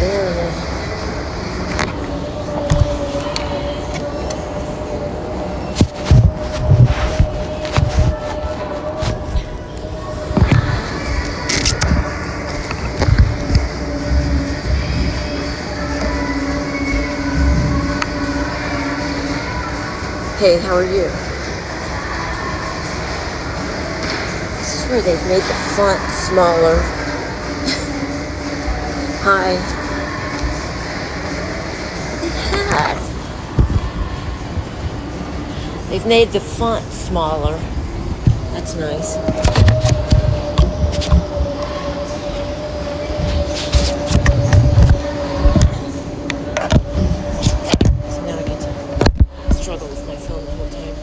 Hey, how are you? I swear they've made the font smaller. Hi. They have. They've made the font smaller. That's nice. So now I get to struggle with my phone the whole time.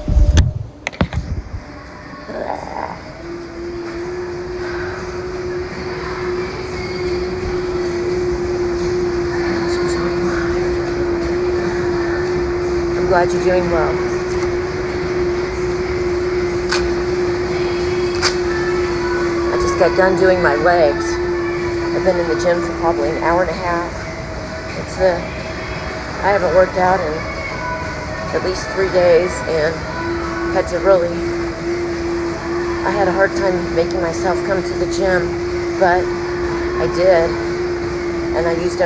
I'm glad you're doing well. I just got done doing my legs. I've been in the gym for probably an hour and a half. I haven't worked out in at least 3 days and I had a hard time making myself come to the gym, but I did. And I used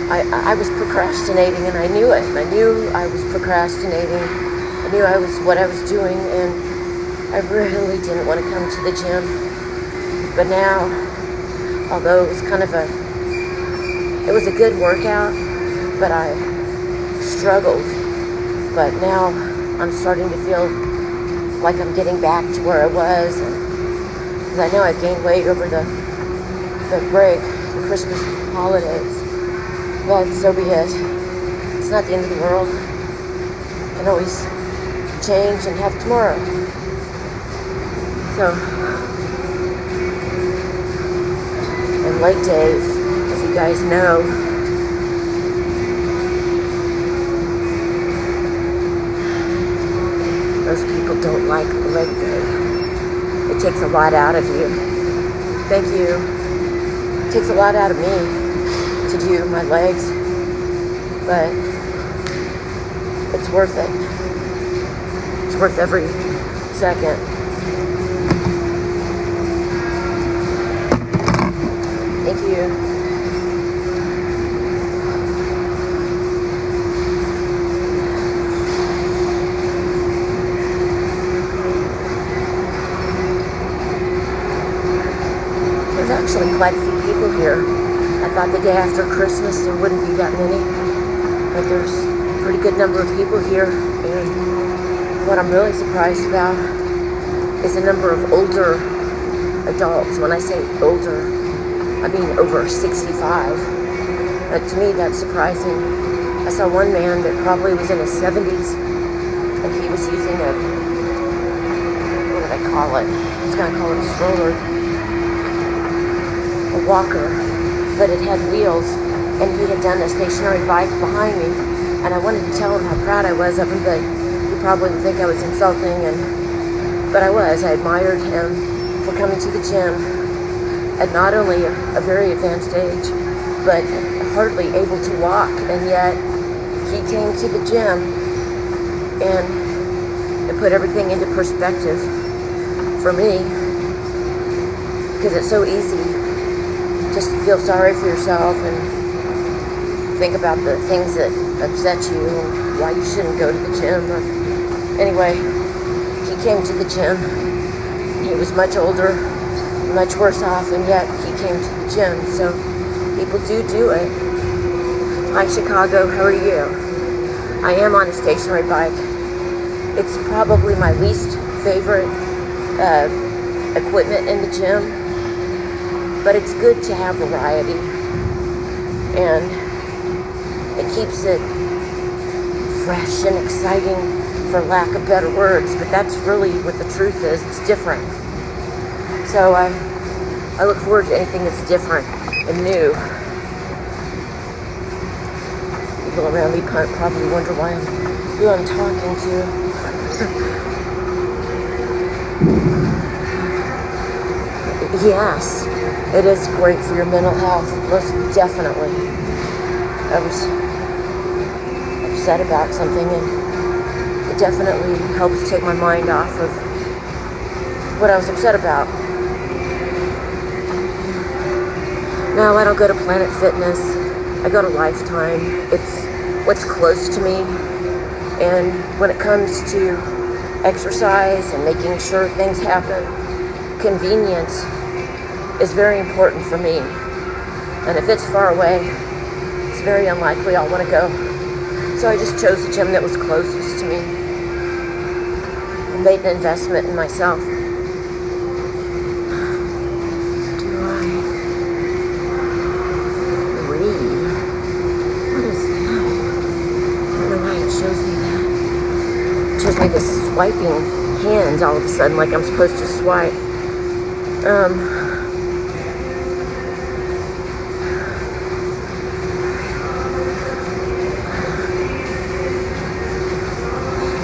I was procrastinating, and I knew it. I knew I was procrastinating. I knew what I was doing, and I really didn't want to come to the gym. But now, although it was a good workout, but I struggled. But now I'm starting to feel like I'm getting back to where I was, because I know I gained weight over the break, the Christmas holidays. But so be it. It's not the end of the world. I can always change and have tomorrow. So, and leg days, as you guys know, most people don't like leg day. It takes a lot out of you. Thank you. It takes a lot out of me to do my legs, but it's worth it. It's worth every second. Thank you. There's actually quite a few people here. I thought the day after Christmas there wouldn't be that many, but there's a pretty good number of people here, and what I'm really surprised about is the number of older adults. When I say older, I mean over 65. But to me, that's surprising. I saw one man that probably was in his 70s, and he was using what do they call it? I was going to call it a stroller, a walker, but it had wheels, and he had done a stationary bike behind me, and I wanted to tell him how proud I was of him, but he probably would think I was insulting, but I was. I admired him for coming to the gym at not only a very advanced age, but hardly able to walk, and yet he came to the gym and it put everything into perspective for me, because it's so easy just to feel sorry for yourself and think about the things that upset you and why you shouldn't go to the gym. Anyway, he came to the gym. He was much older, much worse off, and yet he came to the gym. So people do it. Hi, Chicago. How are you? I am on a stationary bike. It's probably my least favorite equipment in the gym, but it's good to have variety, and it keeps it fresh and exciting, for lack of better words, but that's really what the truth is. It's different. So I look forward to anything that's different and new. People around me probably wonder who I'm talking to. Yes, it is great for your mental health, most definitely. I was upset about something, and it definitely helps take my mind off of what I was upset about. No, I don't go to Planet Fitness. I go to Lifetime. It's what's close to me. And when it comes to exercise and making sure things happen, convenience is very important for me. And if it's far away, it's very unlikely I'll want to go. So I just chose the gym that was closest to me and made an investment in myself. Me this swiping hands all of a sudden, like I'm supposed to swipe.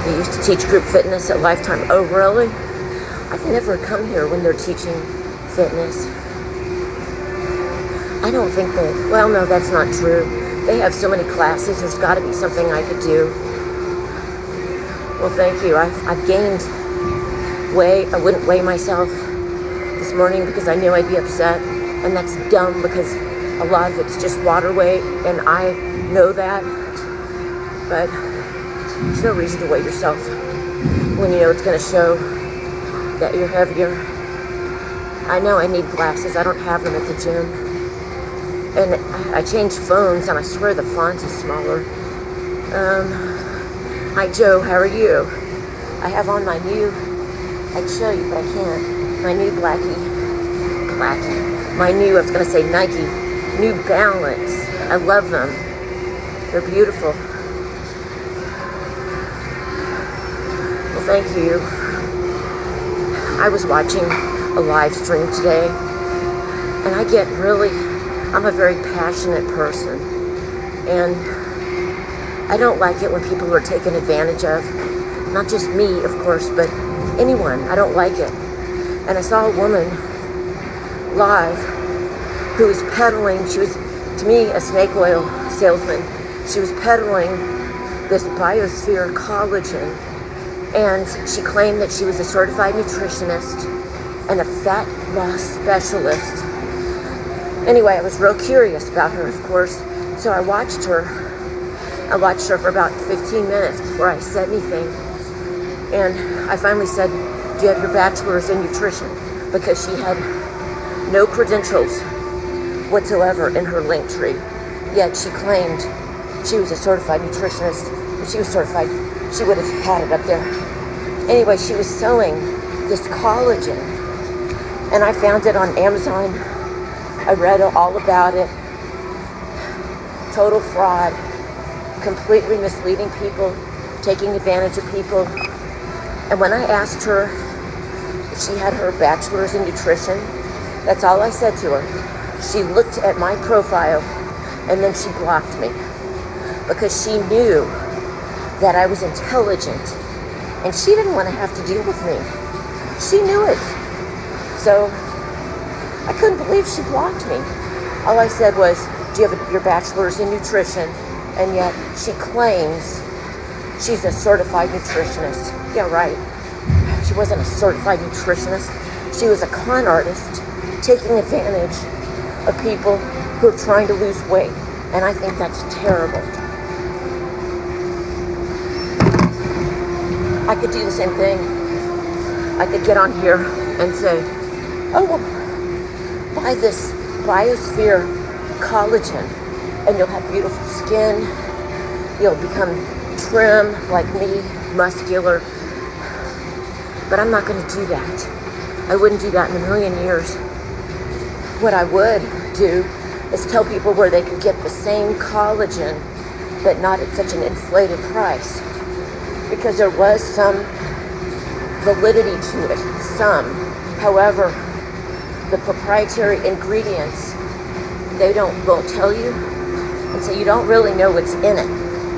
They used to teach group fitness at Lifetime. Oh, really? I've never come here when they're teaching fitness. I don't think they, well, no, that's not true. They have so many classes, there's got to be something I could do. Well, thank you. I've gained weight. I wouldn't weigh myself this morning because I knew I'd be upset. And that's dumb because a lot of it's just water weight. And I know that. But there's no reason to weigh yourself when you know it's going to show that you're heavier. I know I need glasses. I don't have them at the gym. And I changed phones and I swear the font is smaller. Hi Joe, how are you? I have on my new, I'd show you, but I can't. My new my new, I was going to say Nike, New Balance. I love them. They're beautiful. Well, thank you. I was watching a live stream today, and I get really, I'm a very passionate person, and I don't like it when people are taken advantage of. Not just me, of course, but anyone. I don't like it. And I saw a woman live who was peddling, she was, to me, a snake oil salesman. She was peddling this Biosphere collagen, and she claimed that she was a certified nutritionist and a fat loss specialist. Anyway, I was real curious about her, of course, so I watched her. I watched her for about 15 minutes before I said anything. And I finally said, do you have your bachelor's in nutrition? Because she had no credentials whatsoever in her link tree. Yet she claimed she was a certified nutritionist. If she was certified, she would have had it up there. Anyway, she was selling this collagen. And I found it on Amazon. I read all about it. Total fraud. Completely misleading people, taking advantage of people. And when I asked her if she had her bachelor's in nutrition, that's all I said to her. She looked at my profile and then she blocked me because she knew that I was intelligent and she didn't want to have to deal with me. She knew it. So I couldn't believe she blocked me. All I said was, do you have your bachelor's in nutrition? And yet she claims she's a certified nutritionist. Yeah, right. She wasn't a certified nutritionist. She was a con artist taking advantage of people who are trying to lose weight. And I think that's terrible. I could do the same thing. I could get on here and say, oh, well, buy this Biosphere collagen and you'll have beautiful skin. You'll become trim like me, muscular. But I'm not going to do that. I wouldn't do that in a million years. What I would do is tell people where they could get the same collagen, but not at such an inflated price. Because there was some validity to it, some. However, the proprietary ingredients, they won't tell you, and so you don't really know what's in it.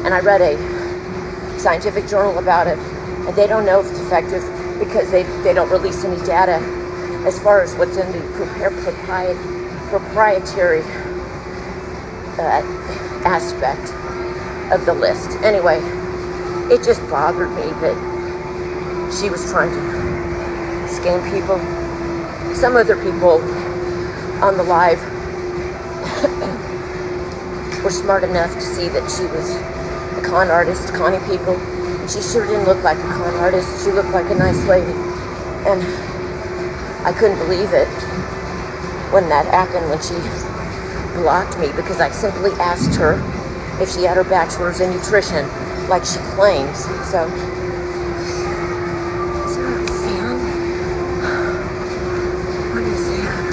And I read a scientific journal about it, and they don't know if it's effective because they don't release any data as far as what's in the proprietary aspect of the list. Anyway, it just bothered me that she was trying to scam people. Some other people on the live were smart enough to see that she was a con artist, conning people. And she sure didn't look like a con artist. She looked like a nice lady. And I couldn't believe it when that happened, when she blocked me, because I simply asked her if she had her bachelor's in nutrition, like she claims. So, is there a fan? What is that?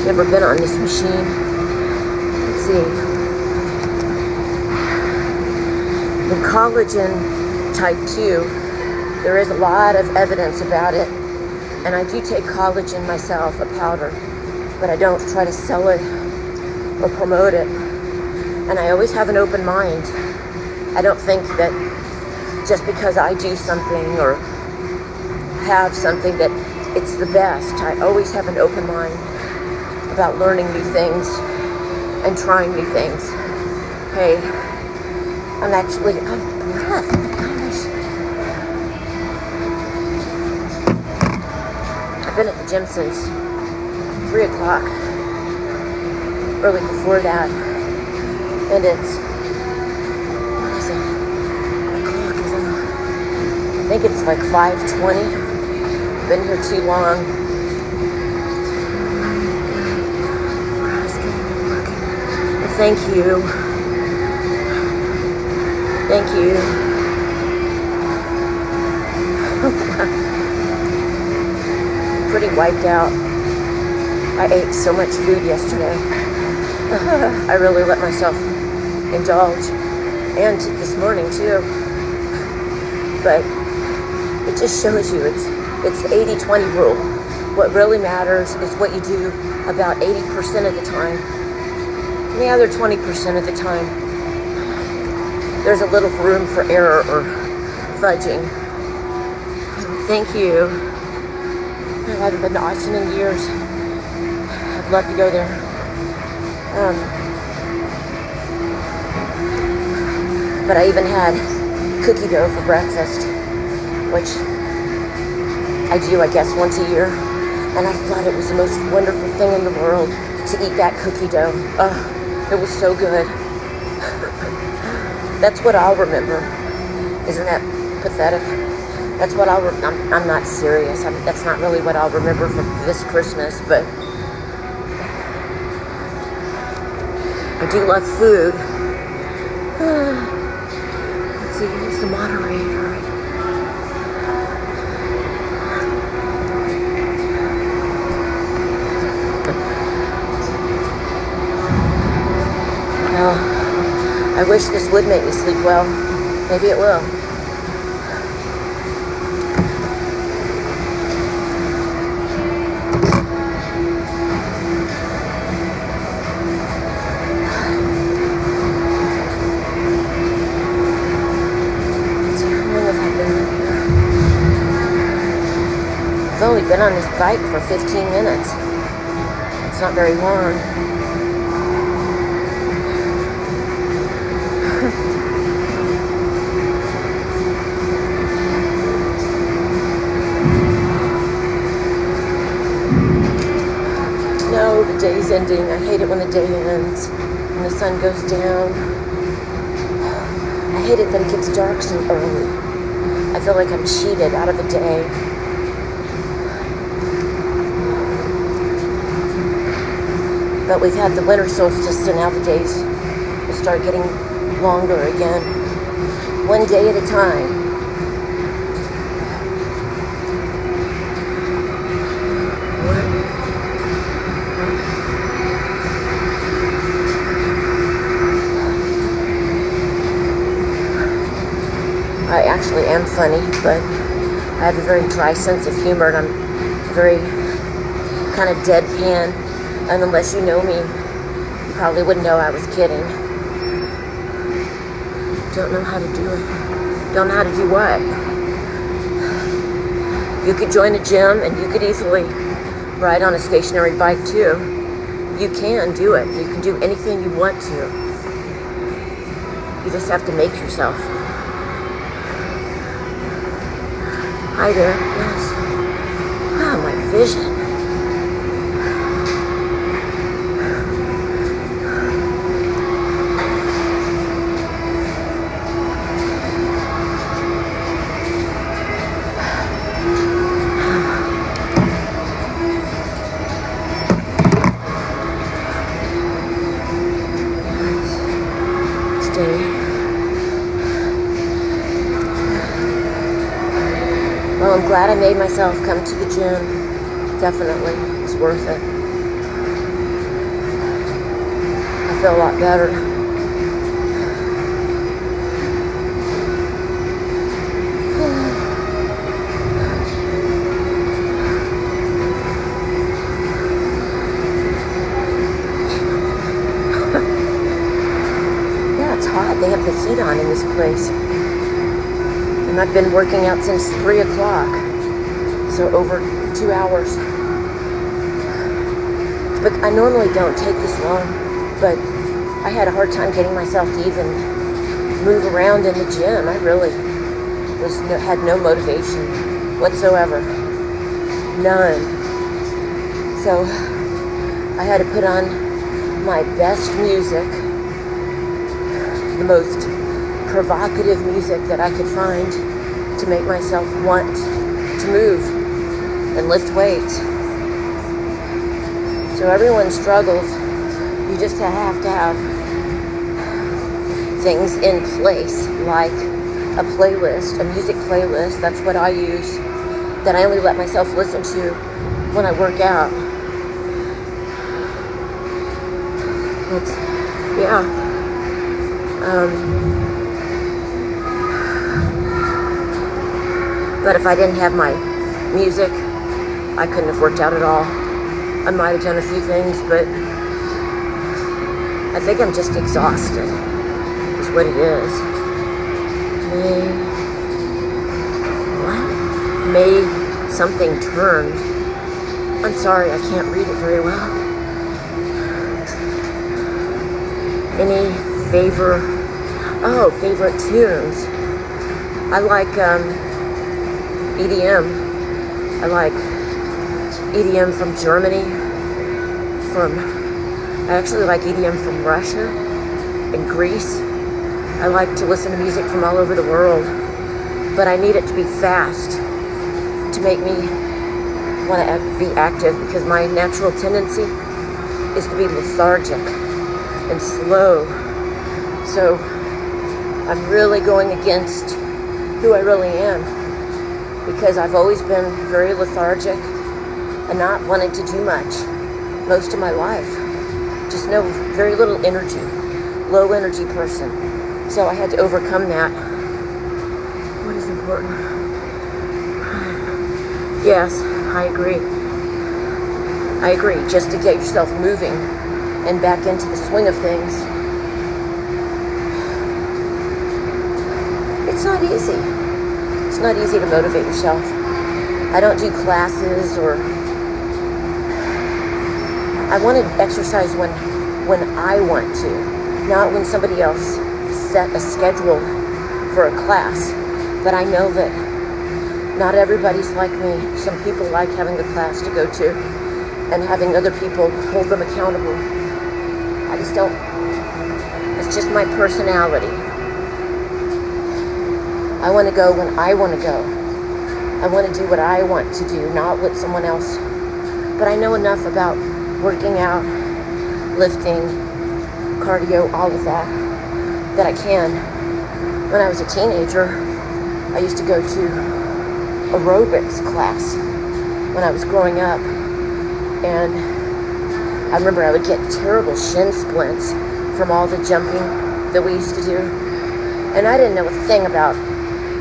Never been on this machine. Let's see. In collagen type 2, there is a lot of evidence about it, and I do take collagen myself, a powder, but I don't try to sell it or promote it. And I always have an open mind. I don't think that just because I do something or have something that it's the best. I always have an open mind about learning new things and trying new things. Hey, I'm actually out of breath. Oh my gosh. I've been at the gym since 3 o'clock, early before that, and it's, what is it? The clock is on, I think it's like 5:20. Been here too long. Thank you. Thank you. Pretty wiped out. I ate so much food yesterday. I really let myself indulge. And this morning too. But it just shows you it's the 80-20 rule. What really matters is what you do about 80% of the time. And the other 20% of the time, there's a little room for error or fudging. Thank you. I haven't been to Austin in years. I'd love to go there. But I even had cookie dough for breakfast, which I do, I guess, once a year. And I thought it was the most wonderful thing in the world to eat that cookie dough. It was so good. That's what I'll remember. Isn't that pathetic? That's what I'm not serious. That's not really what I'll remember from this Christmas, but I do love food. Let's see, who's the moderator? Well, I wish this would make me sleep well. Maybe it will. I've only been on this bike for 15 minutes. It's not very long. No, the day's ending. I hate it when the day ends, when the sun goes down. I hate it that it gets dark so early. I feel like I'm cheated out of a day. But we've had the winter solstice, so now the days will start getting longer again. One day at a time. I actually am funny, but I have a very dry sense of humor, and I'm very kind of deadpan. And unless you know me, you probably wouldn't know I was kidding. Don't know how to do it. Don't know how to do what? You could join a gym and you could easily ride on a stationary bike too. You can do it. You can do anything you want to. You just have to make yourself. Hi there. Yes. Oh, my vision. Well, I'm glad I made myself come to the gym. Definitely. It's worth it. I feel a lot better. Yeah, it's hot. They have the heat on in this place. And I've been working out since 3 o'clock, so over 2 hours. But I normally don't take this long, but I had a hard time getting myself to even move around in the gym. I really had no motivation whatsoever. None. So I had to put on my best music, the most provocative music that I could find to make myself want to move and lift weights. So everyone struggles. You just have to have things in place, like a playlist, a music playlist. That's what I use, that I only let myself listen to when I work out. But if I didn't have my music, I couldn't have worked out at all. I might have done a few things, but I think I'm just exhausted, is what it is. May something turned. I'm sorry, I can't read it very well. Any favorite tunes? I like EDM. I like EDM from Germany. I actually like EDM from Russia and Greece. I like to listen to music from all over the world, but I need it to be fast to make me want to be active, because my natural tendency is to be lethargic and slow. So I'm really going against who I really am, because I've always been very lethargic and not wanted to do much most of my life. Just very little energy, low energy person. So I had to overcome that. What is important? Yes, I agree. I agree. Just to get yourself moving and back into the swing of things. It's not easy. It's not easy to motivate yourself. I don't do classes, or I want to exercise when I want to, not when somebody else set a schedule for a class. But I know that not everybody's like me. Some people like having a class to go to and having other people hold them accountable. I just don't. It's just my personality. I want to go when I want to go. I want to do what I want to do, not what someone else. But I know enough about working out, lifting, cardio, all of that I can. When I was a teenager, I used to go to aerobics class when I was growing up. And I remember I would get terrible shin splints from all the jumping that we used to do. And I didn't know a thing about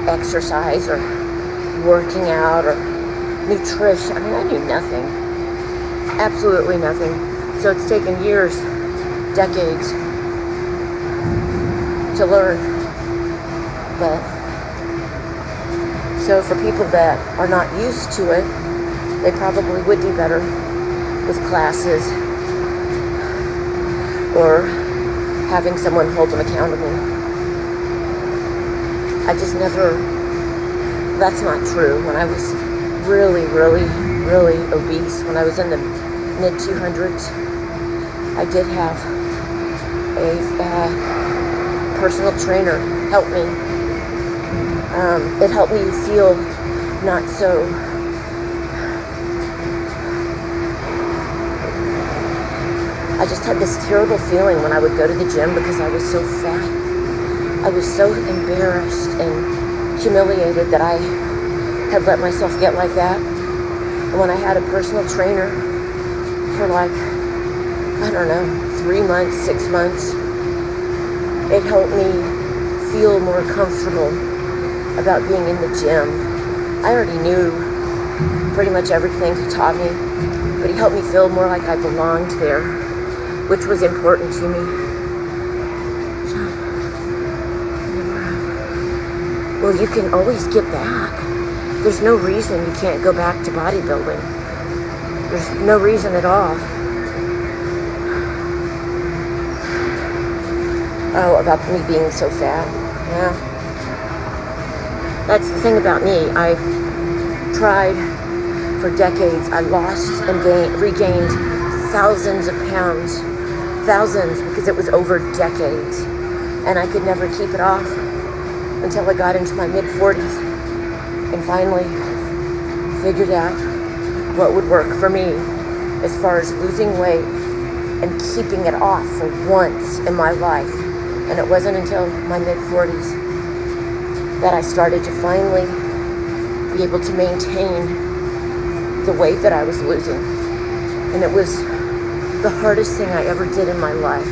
exercise or working out or nutrition. I mean, I knew nothing. Absolutely nothing. So it's taken years, decades to learn. But So for people that are not used to it, they probably would do better with classes or having someone hold them accountable. I just never, that's not true. When I was really, really, really obese, when I was in the mid 200s, I did have a personal trainer help me. It helped me feel not so I just had this terrible feeling when I would go to the gym because I was so fat. I was so embarrassed and humiliated that I had let myself get like that. And when I had a personal trainer for like, I don't know, 3 months, 6 months, it helped me feel more comfortable about being in the gym. I already knew pretty much everything he taught me, but he helped me feel more like I belonged there, which was important to me. Well, you can always get back. There's no reason you can't go back to bodybuilding. There's no reason at all. Oh, about me being so fat. Yeah. That's the thing about me. I tried for decades. I lost and regained thousands of pounds. Thousands, because it was over decades. And I could never keep it off until I got into my mid-40s and finally figured out what would work for me as far as losing weight and keeping it off for once in my life. And it wasn't until my mid-40s that I started to finally be able to maintain the weight that I was losing. And it was the hardest thing I ever did in my life.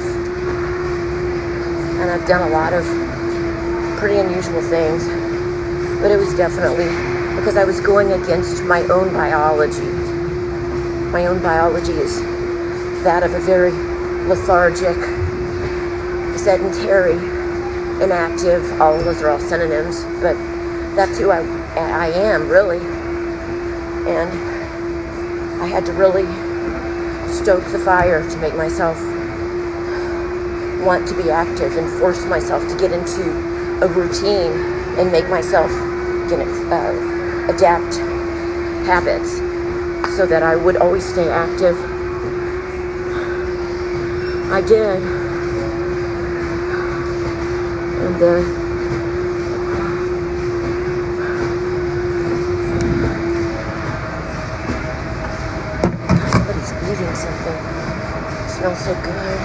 And I've done a lot of pretty unusual things, but it was definitely because I was going against my own biology. My own biology is that of a very lethargic, sedentary, inactive. All of those are all synonyms, but that's who I am, really. And I had to really stoke the fire to make myself want to be active and force myself to get into a routine and make myself adapt habits so that I would always stay active. I did. And somebody's eating something. It smells so good.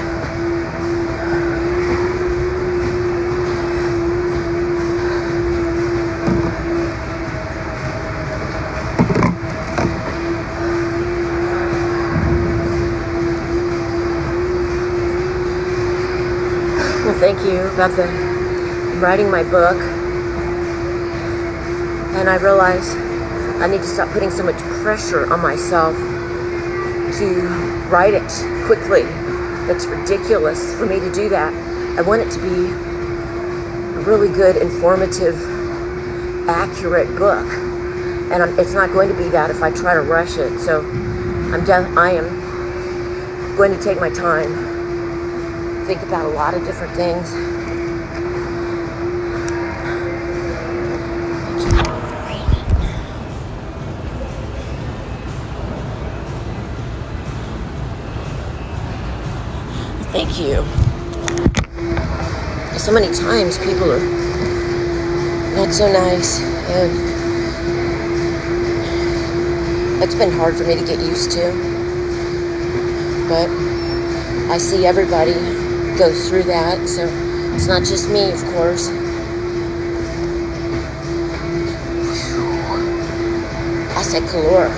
Thank you about writing my book, and I realized I need to stop putting so much pressure on myself to write it quickly. That's ridiculous for me to do that. I want it to be a really good, informative, accurate book, and it's not going to be that if I try to rush it. So I am going to take my time. Think about a lot of different things. Thank you. So many times people are not so nice, and it's been hard for me to get used to. But I see everybody goes through that, so it's not just me, of course. I said calor.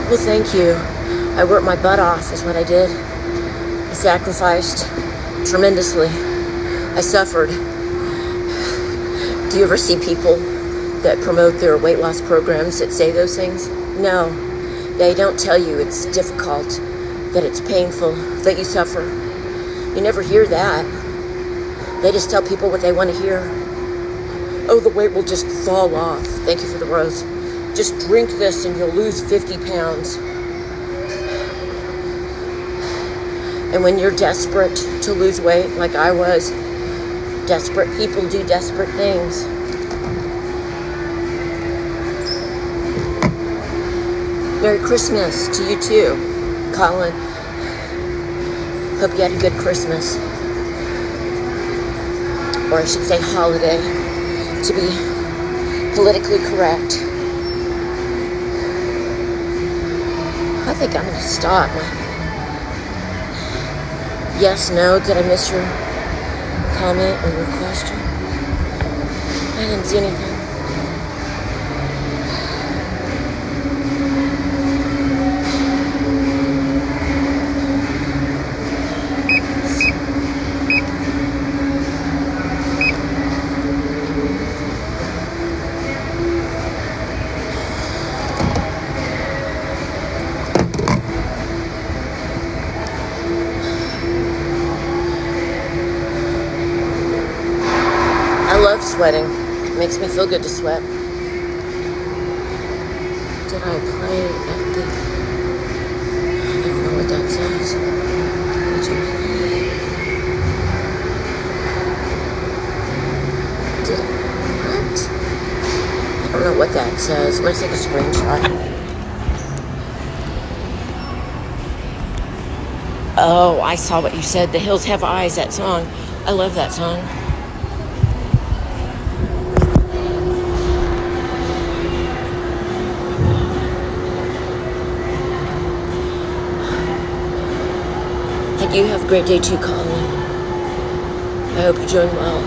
Well, thank you. I worked my butt off is what I did. I sacrificed tremendously. I suffered. Do you ever see people that promote their weight loss programs that say those things? No, they don't tell you it's difficult, that it's painful, that you suffer. You never hear that. They just tell people what they want to hear. Oh, the weight will just fall off. Thank you for the rose. Just drink this and you'll lose 50 pounds. And when you're desperate to lose weight, like I was, desperate people do desperate things. Merry Christmas to you too, Colin. Hope you had a good Christmas. Or I should say holiday, to be politically correct. I think I'm going to stop. Yes, no, did I miss your comment or your question? I didn't see anything. I love sweating. It makes me feel good to sweat. Did I play at the... I don't know what that says. Did you play? Did I... What? I don't know what that says. I'm going to take a screenshot. Oh, I saw what you said. The Hills Have Eyes, that song. I love that song. You have a great day too, Colin. I hope you're doing well.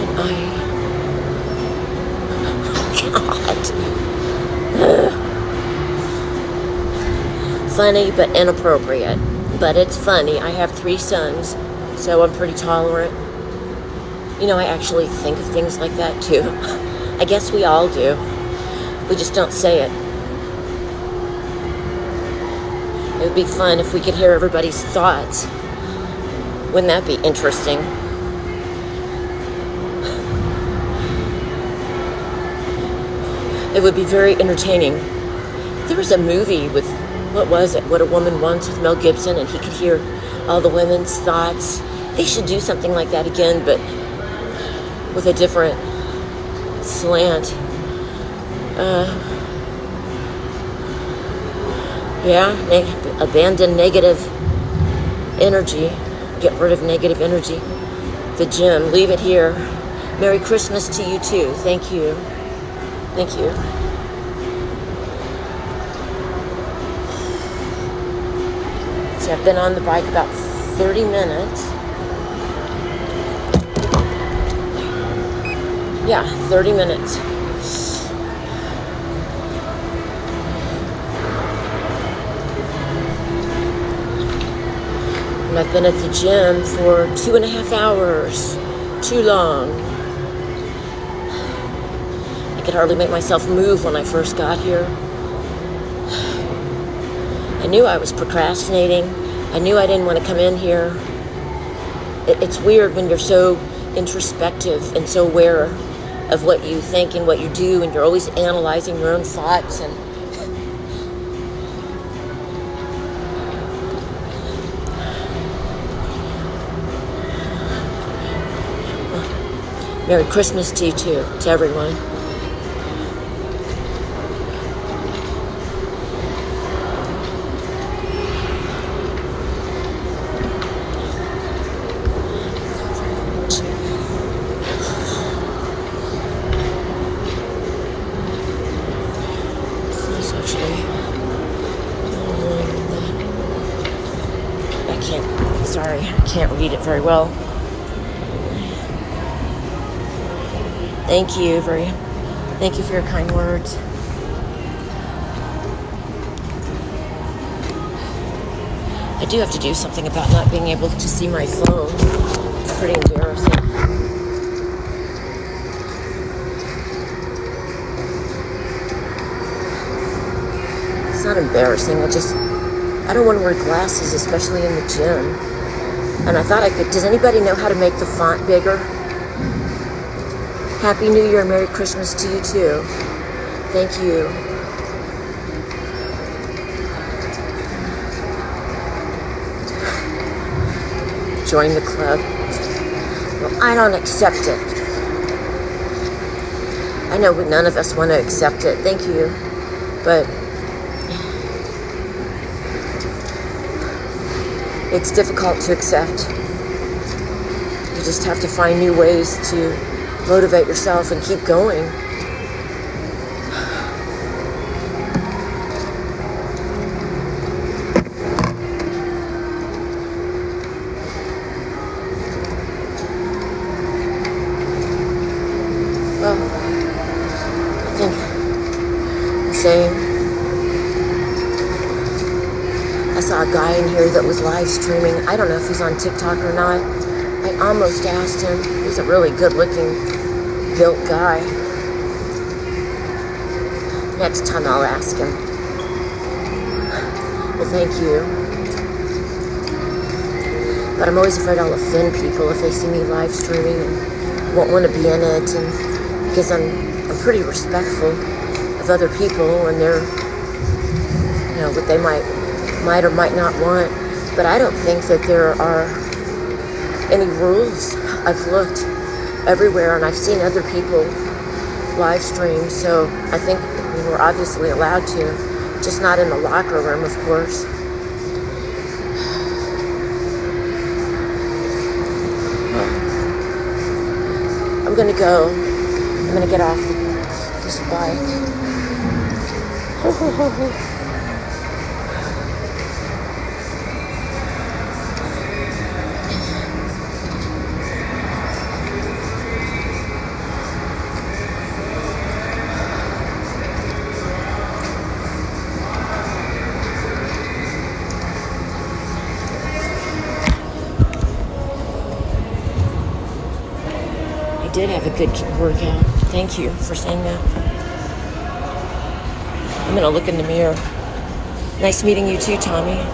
And God. Funny but inappropriate. But it's funny. I have 3 sons, so I'm pretty tolerant. You know, I actually think of things like that too. I guess we all do. We just don't say it. It would be fun if we could hear everybody's thoughts. Wouldn't that be interesting? It would be very entertaining. There was a movie with, what was it? What a Woman Wants with Mel Gibson, and he could hear all the women's thoughts. They should do something like that again, but with a different slant. Yeah, abandon negative energy. Get rid of negative energy. The gym, leave it here. Merry Christmas to you too. Thank you. Thank you. So I've been on the bike about 30 minutes. Yeah, 30 minutes. And I've been at the gym for 2.5 hours. Too long. I could hardly make myself move when I first got here. I knew I was procrastinating. I knew I didn't want to come in here. It's weird when you're so introspective and so aware of what you think and what you do, and you're always analyzing your own thoughts. And Merry Christmas to you too, to everyone. I can't read it very well. Thank you for your kind words. I do have to do something about not being able to see my phone. It's pretty embarrassing. It's not embarrassing. I don't want to wear glasses, especially in the gym. And I thought I could. Does anybody know how to make the font bigger? Happy New Year, Merry Christmas to you too. Thank you. Join the club. Well, I don't accept it. I know none of us want to accept it. Thank you. But it's difficult to accept. You just have to find new ways to motivate yourself and keep going. Well, I think the same. I saw a guy in here that was live streaming. I don't know if he's on TikTok or not. I almost asked him. He's a really good-looking, built guy. Next time I'll ask him. Well, thank you. But I'm always afraid I'll offend people if they see me live streaming and won't want to be in it. And because I'm pretty respectful of other people and their, what they might or might not want. But I don't think that there are any rules. I've looked everywhere and I've seen other people live stream, so I think we're obviously allowed to, just not in the locker room, of course. I'm gonna go. I'm gonna get off this bike. I did have a good workout. Thank you for saying that. I'm gonna look in the mirror. Nice meeting you too, Tommy.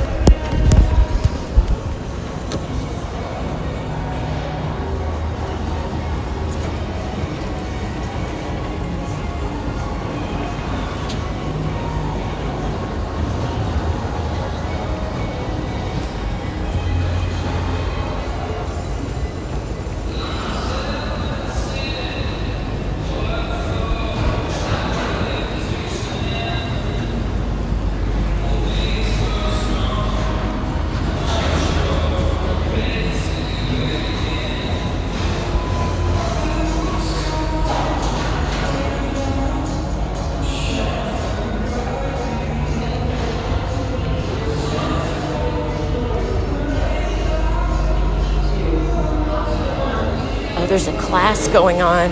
There's a class going on.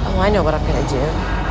Oh, I know what I'm gonna do.